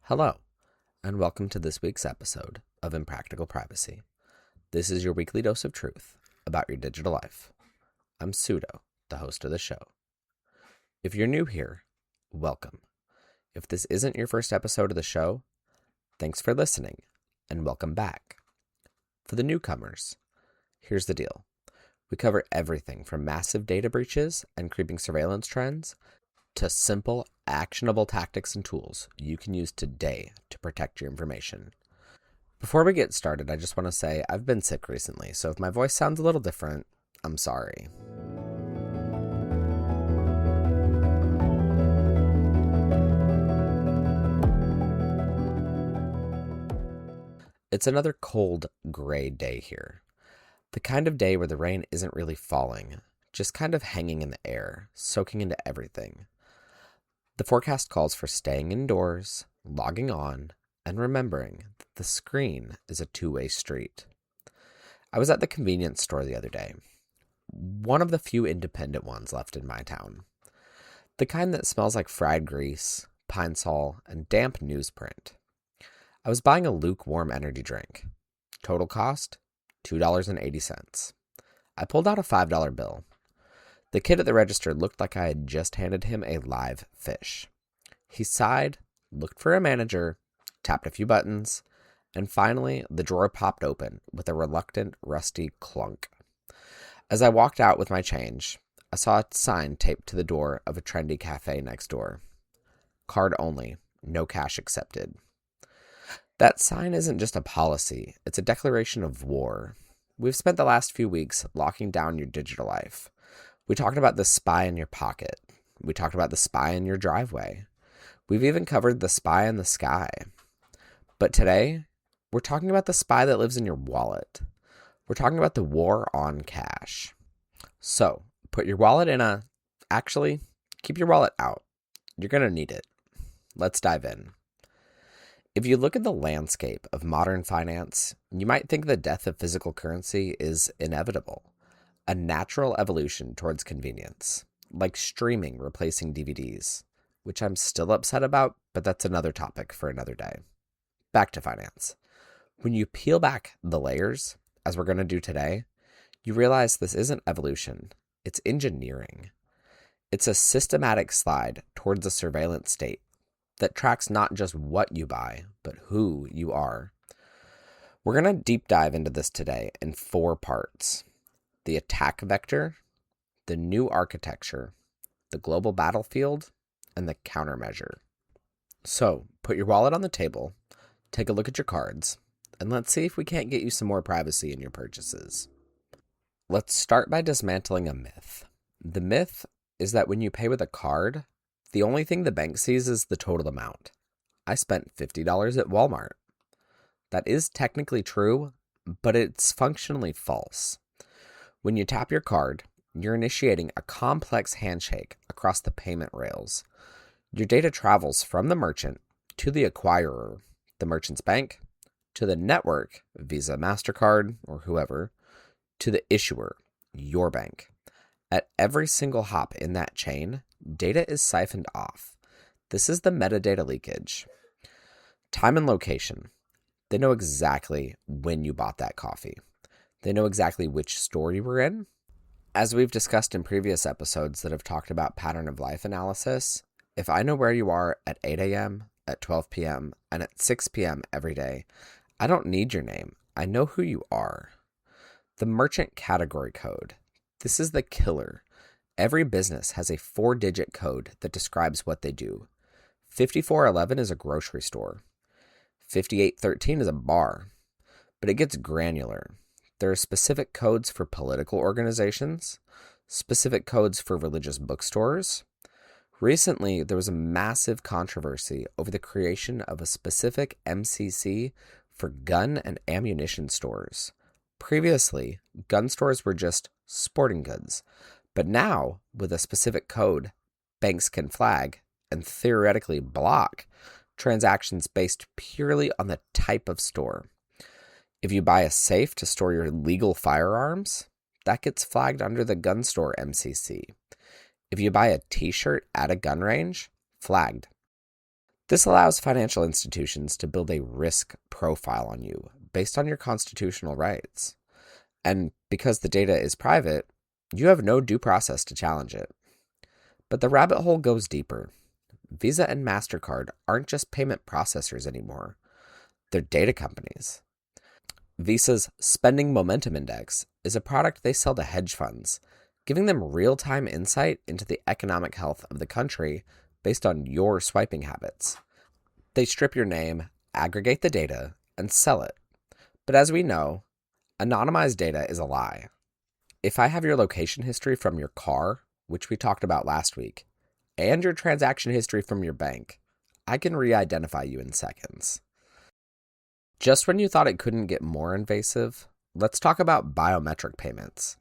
Hello, and welcome to this week's episode of Impractical Privacy. This is your weekly dose of truth about your digital life. I'm Pseudo, the host of the show. If you're new here, welcome. If this isn't your first episode of the show, thanks for listening, and welcome back. For the newcomers, here's the deal. We cover everything from massive data breaches and creeping surveillance trends to simple, actionable tactics and tools you can use today to protect your information. Before we get started, I just want to say I've been sick recently, so if my voice sounds a little different, I'm sorry. It's another cold, gray day here. The kind of day where the rain isn't really falling, just kind of hanging in the air, soaking into everything. The forecast calls for staying indoors, logging on, and remembering that the screen is a two-way street. I was at the convenience store the other day, one of the few independent ones left in my town. The kind that smells like fried grease, pine sol, and damp newsprint. I was buying a lukewarm energy drink. Total cost, $2.80. I pulled out a $5 bill. The kid at the register looked like I had just handed him a live fish. He sighed, looked for a manager, tapped a few buttons, and finally the drawer popped open with a reluctant, rusty clunk. As I walked out with my change, I saw a sign taped to the door of a trendy cafe next door. Card only, no cash accepted. That sign isn't just a policy, it's a declaration of war. We've spent the last few weeks locking down your digital life. We talked about the spy in your pocket. We talked about the spy in your driveway. We've even covered the spy in the sky. But today, we're talking about the spy that lives in your wallet. We're talking about the war on cash. So, put your wallet in actually, keep your wallet out. You're going to need it. Let's dive in. If you look at the landscape of modern finance, you might think the death of physical currency is inevitable. A natural evolution towards convenience, like streaming replacing DVDs, which I'm still upset about, but that's another topic for another day. Back to finance. When you peel back the layers, as we're going to do today, you realize this isn't evolution, it's engineering. It's a systematic slide towards a surveillance state that tracks not just what you buy, but who you are. We're going to deep dive into this today in 4 parts. The attack vector, the new architecture, the global battlefield, and the countermeasure. So, put your wallet on the table, take a look at your cards, and let's see if we can't get you some more privacy in your purchases. Let's start by dismantling a myth. The myth is that when you pay with a card, the only thing the bank sees is the total amount. I spent $50 at Walmart. That is technically true, but it's functionally false. When you tap your card, you're initiating a complex handshake across the payment rails. Your data travels from the merchant to the acquirer, the merchant's bank, to the network, Visa, MasterCard, or whoever, to the issuer, your bank. At every single hop in that chain, data is siphoned off. This is the metadata leakage. Time and location. They know exactly when you bought that coffee. They know exactly which store you were in. As we've discussed in previous episodes that have talked about pattern of life analysis, if I know where you are at 8 a.m., at 12 p.m., and at 6 p.m. every day, I don't need your name. I know who you are. The merchant category code. This is the killer. Every business has a 4-digit code that describes what they do. 5411 is a grocery store. 5813 is a bar. But it gets granular. There are specific codes for political organizations, specific codes for religious bookstores. Recently, there was a massive controversy over the creation of a specific MCC for gun and ammunition stores. Previously, gun stores were just sporting goods, but now, with a specific code, banks can flag and theoretically block transactions based purely on the type of store. If you buy a safe to store your legal firearms, that gets flagged under the gun store MCC. If you buy a t-shirt at a gun range, flagged. This allows financial institutions to build a risk profile on you based on your constitutional rights. And because the data is private, you have no due process to challenge it. But the rabbit hole goes deeper. Visa and MasterCard aren't just payment processors anymore. They're data companies. Visa's Spending Momentum Index is a product they sell to hedge funds, giving them real-time insight into the economic health of the country based on your swiping habits. They strip your name, aggregate the data, and sell it. But as we know, anonymized data is a lie. If I have your location history from your car, which we talked about last week, and your transaction history from your bank, I can re-identify you in seconds. Just when you thought it couldn't get more invasive, let's talk about biometric payments.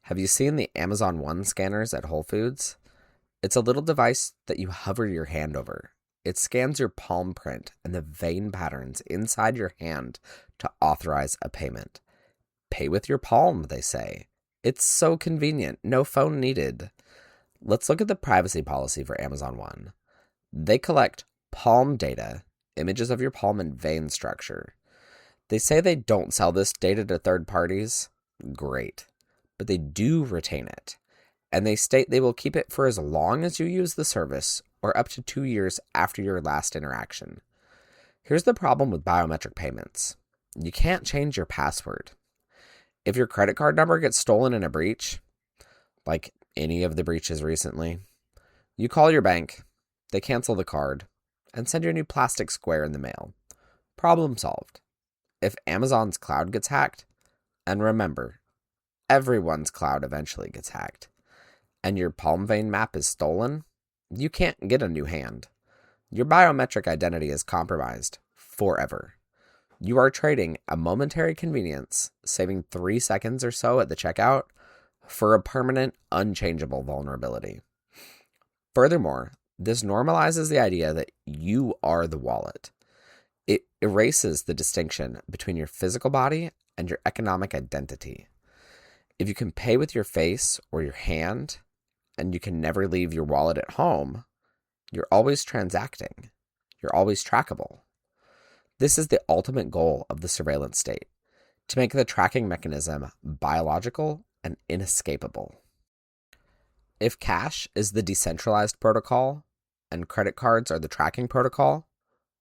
Have you seen the Amazon One scanners at Whole Foods? It's a little device that you hover your hand over. It scans your palm print and the vein patterns inside your hand to authorize a payment. Pay with your palm, they say. It's so convenient, no phone needed. Let's look at the privacy policy for Amazon One. They collect palm data, images of your palm and vein structure. They say they don't sell this data to third parties. Great. But they do retain it. And they state they will keep it for as long as you use the service or up to 2 years after your last interaction. Here's the problem with biometric payments. You can't change your password. If your credit card number gets stolen in a breach, like any of the breaches recently, you call your bank, they cancel the card, and send you a new plastic square in the mail. Problem solved. If Amazon's cloud gets hacked, and remember, everyone's cloud eventually gets hacked, and your palm vein map is stolen, you can't get a new hand. Your biometric identity is compromised forever. You are trading a momentary convenience, saving 3 seconds or so at the checkout, for a permanent, unchangeable vulnerability. Furthermore, this normalizes the idea that you are the wallet. It erases the distinction between your physical body and your economic identity. If you can pay with your face or your hand, and you can never leave your wallet at home, you're always transacting. You're always trackable. This is the ultimate goal of the surveillance state, to make the tracking mechanism biological and inescapable. If cash is the decentralized protocol and credit cards are the tracking protocol,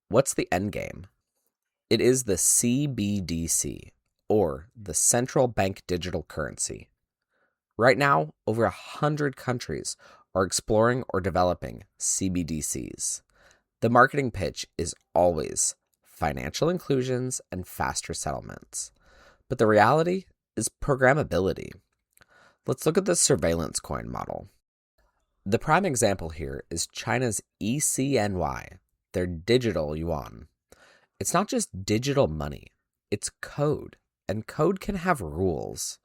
what's the end game? It is the CBDC, or the Central Bank Digital Currency. Right now, over 100 countries are exploring or developing CBDCs. The marketing pitch is always financial inclusions and faster settlements. But the reality is programmability. Let's look at the surveillance coin model. The prime example here is China's ECNY, their digital yuan. It's not just digital money, it's code, and code can have rules.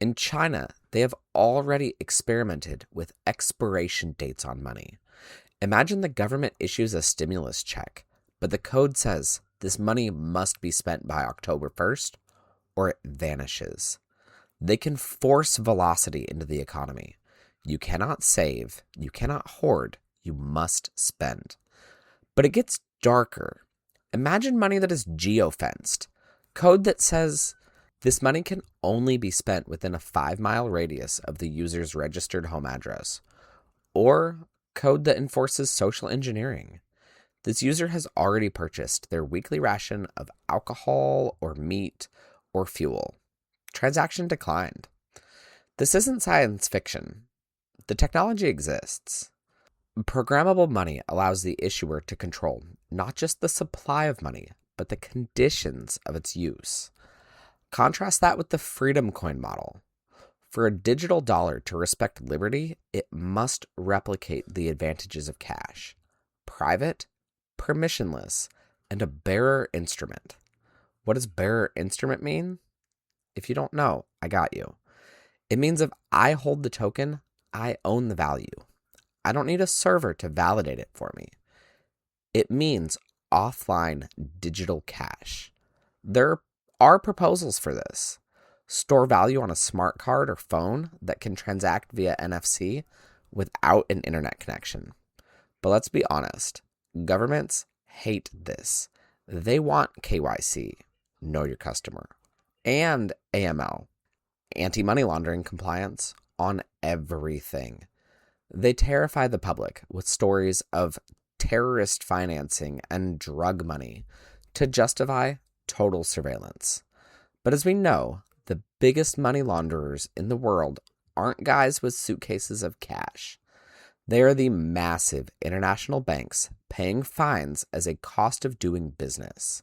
In China, they have already experimented with expiration dates on money. Imagine the government issues a stimulus check, but the code says this money must be spent by October 1st, or it vanishes. They can force velocity into the economy. You cannot save, you cannot hoard, you must spend. But it gets darker. Imagine money that is geofenced. Code that says this money can only be spent within a 5-mile radius of the user's registered home address. Or code that enforces social engineering. This user has already purchased their weekly ration of alcohol or meat or fuel. Transaction declined. This isn't science fiction. The technology exists. Programmable money allows the issuer to control not just the supply of money, but the conditions of its use. Contrast that with the freedom coin model. For a digital dollar to respect liberty, it must replicate the advantages of cash: private, permissionless, and a bearer instrument. What does bearer instrument mean? If you don't know, I got you. It means if I hold the token, I own the value. I don't need a server to validate it for me. It means offline digital cash. There are proposals for this. Store value on a smart card or phone that can transact via NFC without an internet connection. But let's be honest, Governments hate this. They want KYC, know your customer, and AML, anti-money laundering compliance, on everything. They terrify the public with stories of terrorist financing and drug money to justify total surveillance. But as we know, the biggest money launderers in the world aren't guys with suitcases of cash. They are the massive international banks paying fines as a cost of doing business.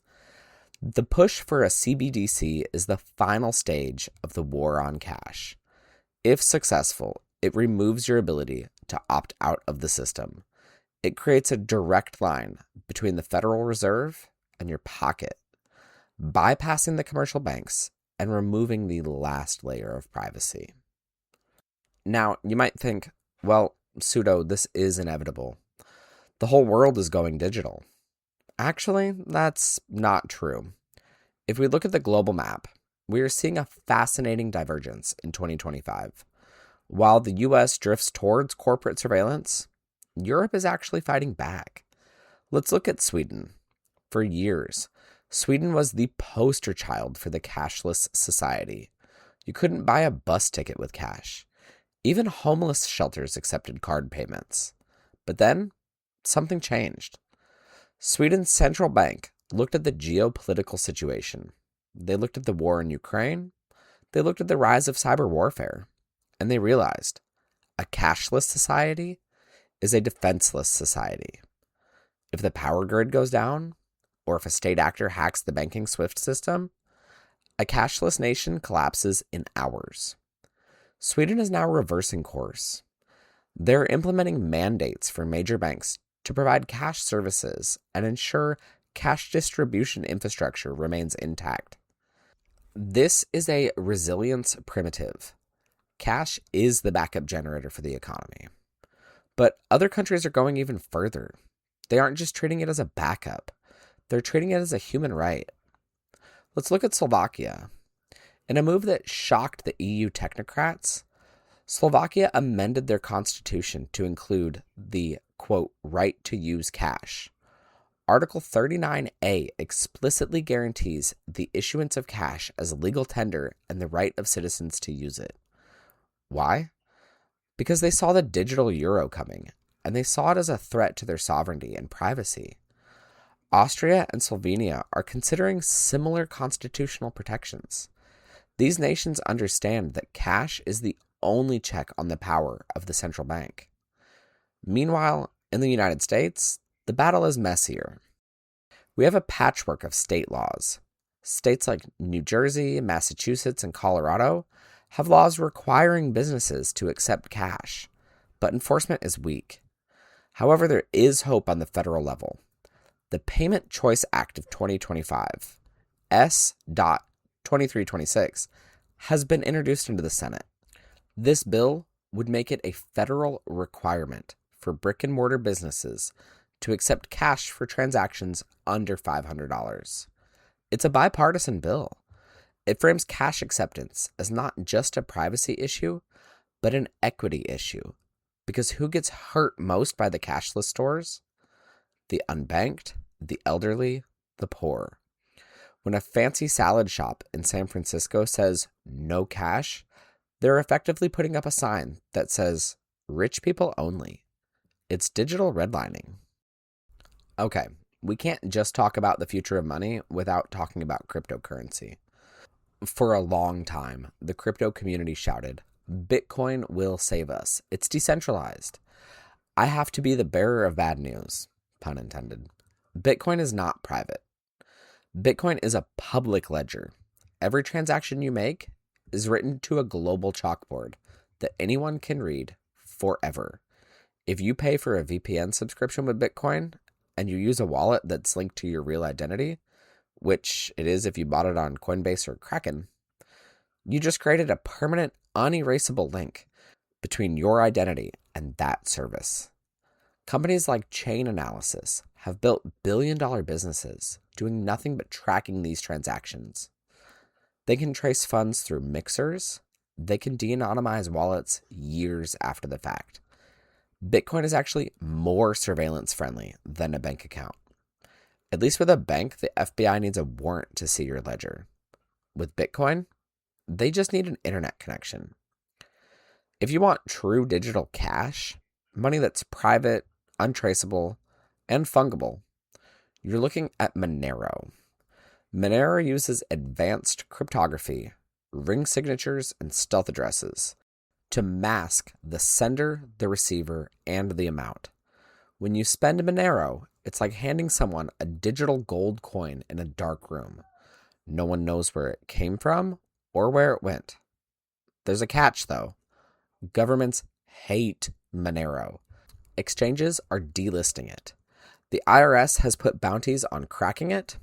The push for a CBDC is the final stage of the war on cash. If successful, it removes your ability to opt out of the system. It creates a direct line between the Federal Reserve and your pocket, bypassing the commercial banks and removing the last layer of privacy. Now, you might think, well, pseudo, this is inevitable. The whole world is going digital. Actually, that's not true. If we look at the global map, we are seeing a fascinating divergence in 2025. While the US drifts towards corporate surveillance, Europe is actually fighting back. Let's look at Sweden. For years, Sweden was the poster child for the cashless society. You couldn't buy a bus ticket with cash. Even homeless shelters accepted card payments. But then, something changed. Sweden's central bank looked at the geopolitical situation. They looked at the war in Ukraine. They looked at the rise of cyber warfare. And they realized a cashless society is a defenseless society. If the power grid goes down, or if a state actor hacks the banking SWIFT system, a cashless nation collapses in hours. Sweden is now reversing course. They're implementing mandates for major banks to provide cash services and ensure cash distribution infrastructure remains intact. This is a resilience primitive. Cash is the backup generator for the economy. But other countries are going even further. They aren't just treating it as a backup. They're treating it as a human right. Let's look at Slovakia. In a move that shocked the EU technocrats, Slovakia amended their constitution to include the, quote, right to use cash. Article 39A explicitly guarantees the issuance of cash as legal tender and the right of citizens to use it. Why? Because they saw the digital euro coming, and they saw it as a threat to their sovereignty and privacy. Austria and Slovenia are considering similar constitutional protections. These nations understand that cash is the only check on the power of the central bank. Meanwhile, in the United States, the battle is messier. We have a patchwork of state laws. States like New Jersey, Massachusetts, and Colorado have laws requiring businesses to accept cash, but enforcement is weak. However, there is hope on the federal level. The Payment Choice Act of 2025, S.2326, has been introduced into the Senate. This bill would make it a federal requirement for brick-and-mortar businesses to accept cash for transactions under $500. It's a bipartisan bill. It frames cash acceptance as not just a privacy issue, but an equity issue. Because who gets hurt most by the cashless stores? The unbanked, the elderly, the poor. When a fancy salad shop in San Francisco says no cash, they're effectively putting up a sign that says rich people only. It's digital redlining. Okay, we can't just talk about the future of money without talking about cryptocurrency. For a long time, the crypto community shouted, Bitcoin will save us. It's decentralized. I have to be the bearer of bad news, pun intended. Bitcoin is not private. Bitcoin is a public ledger. Every transaction you make is written to a global chalkboard that anyone can read forever. If you pay for a VPN subscription with Bitcoin and you use a wallet that's linked to your real identity, which it is if you bought it on Coinbase or Kraken, you just created a permanent, unerasable link between your identity and that service. Companies like Chain Analysis have built billion-dollar businesses doing nothing but tracking these transactions. They can trace funds through mixers. They can de-anonymize wallets years after the fact. Bitcoin is actually more surveillance friendly than a bank account. At least with a bank, the FBI needs a warrant to see your ledger. With Bitcoin, they just need an internet connection. If you want true digital cash, money that's private, untraceable, and fungible, you're looking at Monero. Monero uses advanced cryptography, ring signatures, and stealth addresses to mask the sender, the receiver, and the amount. When you spend Monero, it's like handing someone a digital gold coin in a dark room. No one knows where it came from or where it went. There's a catch, though. Governments hate Monero. Exchanges are delisting it. The IRS has put bounties on cracking it.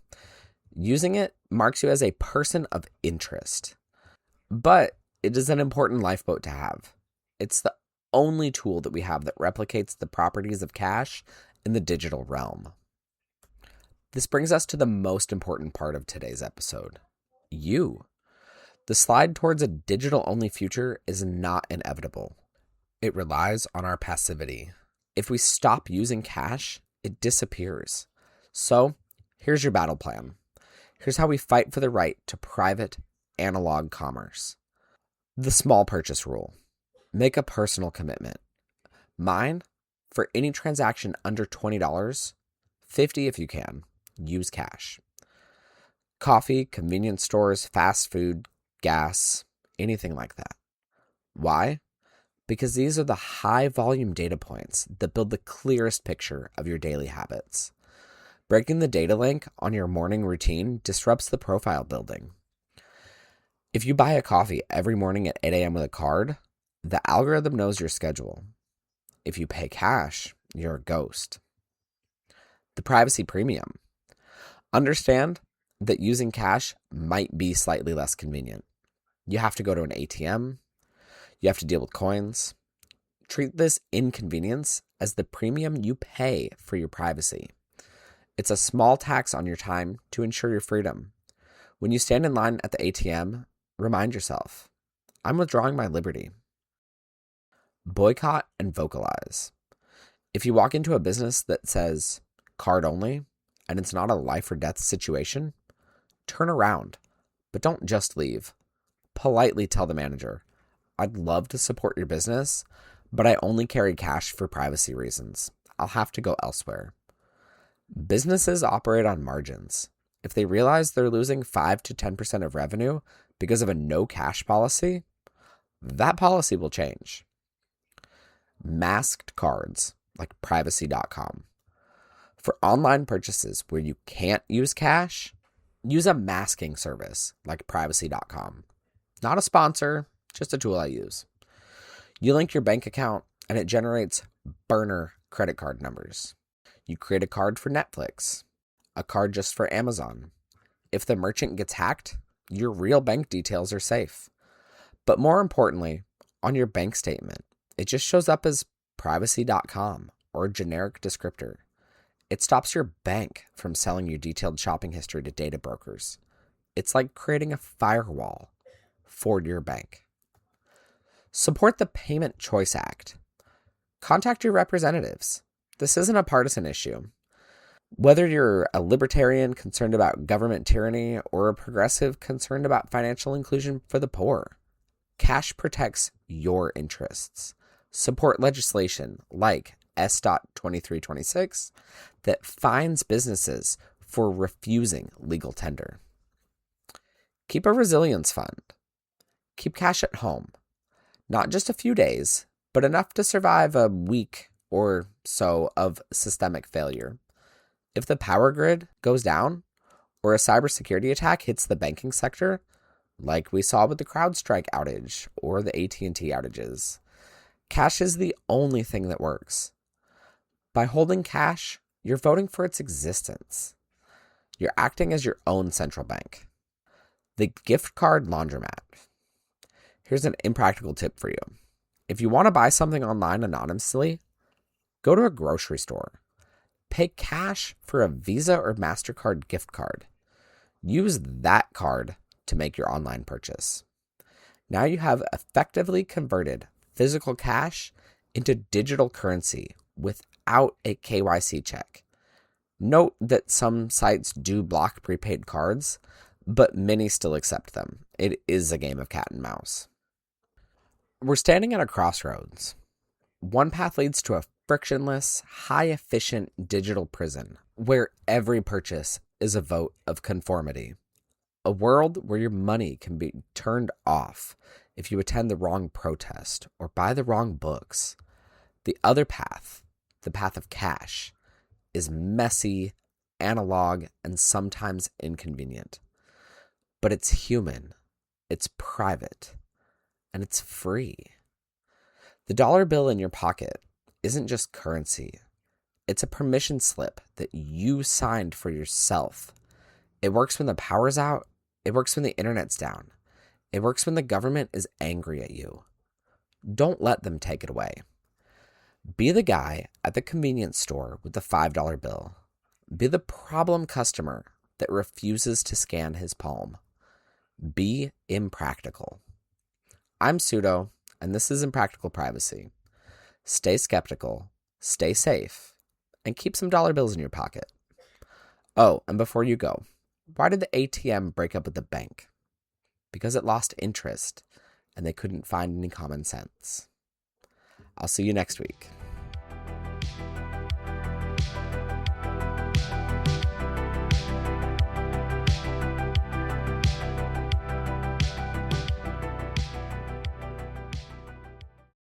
Using it marks you as a person of interest. But it is an important lifeboat to have. It's the only tool that we have that replicates the properties of cash in the digital realm. This brings us to the most important part of today's episode. You. The slide towards a digital-only future is not inevitable. It relies on our passivity. If we stop using cash, it disappears. So, here's your battle plan. Here's how we fight for the right to private, analog commerce. The small purchase rule. Make a personal commitment. Mine, for any transaction under $20, $50 if you can, use cash. Coffee, convenience stores, fast food, gas, anything like that. Why? Because these are the high volume data points that build the clearest picture of your daily habits. Breaking the data link on your morning routine disrupts the profile building. If you buy a coffee every morning at 8 a.m. with a card, the algorithm knows your schedule. If you pay cash, you're a ghost. The privacy premium. Understand that using cash might be slightly less convenient. You have to go to an ATM. You have to deal with coins. Treat this inconvenience as the premium you pay for your privacy. It's a small tax on your time to ensure your freedom. When you stand in line at the ATM, remind yourself, I'm withdrawing my liberty. Boycott and vocalize. If you walk into a business that says card only, and it's not a life or death situation, turn around, but don't just leave. Politely tell the manager, I'd love to support your business, but I only carry cash for privacy reasons. I'll have to go elsewhere. Businesses operate on margins. If they realize they're losing 5 to 10% of revenue because of a no cash policy, that policy will change. Masked cards like privacy.com. For online purchases where you can't use cash, use a masking service like privacy.com. Not a sponsor, just a tool I use. You link your bank account and it generates burner credit card numbers. You create a card for Netflix, a card just for Amazon. If the merchant gets hacked, your real bank details are safe. But more importantly, on your bank statement, it just shows up as privacy.com or a generic descriptor. It stops your bank from selling your detailed shopping history to data brokers. It's like creating a firewall for your bank. Support the Payment Choice Act. Contact your representatives. This isn't a partisan issue. Whether you're a libertarian concerned about government tyranny or a progressive concerned about financial inclusion for the poor, cash protects your interests. Support legislation like S.2326 that fines businesses for refusing legal tender. Keep a resilience fund. Keep cash at home. Not just a few days, but enough to survive a week or so of systemic failure. If the power grid goes down or a cybersecurity attack hits the banking sector, like we saw with the CrowdStrike outage or the AT&T outages, cash is the only thing that works. By holding cash, you're voting for its existence. You're acting as your own central bank. The gift card laundromat. Here's an impractical tip for you. If you want to buy something online anonymously, go to a grocery store. Pay cash for a Visa or MasterCard gift card. Use that card to make your online purchase. Now you have effectively converted physical cash into digital currency without a KYC check. Note that some sites do block prepaid cards, but many still accept them. It is a game of cat and mouse. We're standing at a crossroads. One path leads to a frictionless, high-efficient digital prison where every purchase is a vote of conformity. A world where your money can be turned off if you attend the wrong protest or buy the wrong books. The other path, the path of cash, is messy, analog, and sometimes inconvenient. But it's human, it's private, and it's free. The dollar bill in your pocket isn't just currency. It's a permission slip that you signed for yourself. It works when the power's out. It works when the internet's down. It works when the government is angry at you. Don't let them take it away. Be the guy at the convenience store with the $5 bill. Be the problem customer that refuses to scan his palm. Be impractical. I'm Pseudo, and this is Impractical Privacy. Stay skeptical, stay safe, and keep some dollar bills in your pocket. Oh, and before you go, why did the ATM break up with the bank? Because it lost interest, and they couldn't find any common sense. I'll see you next week.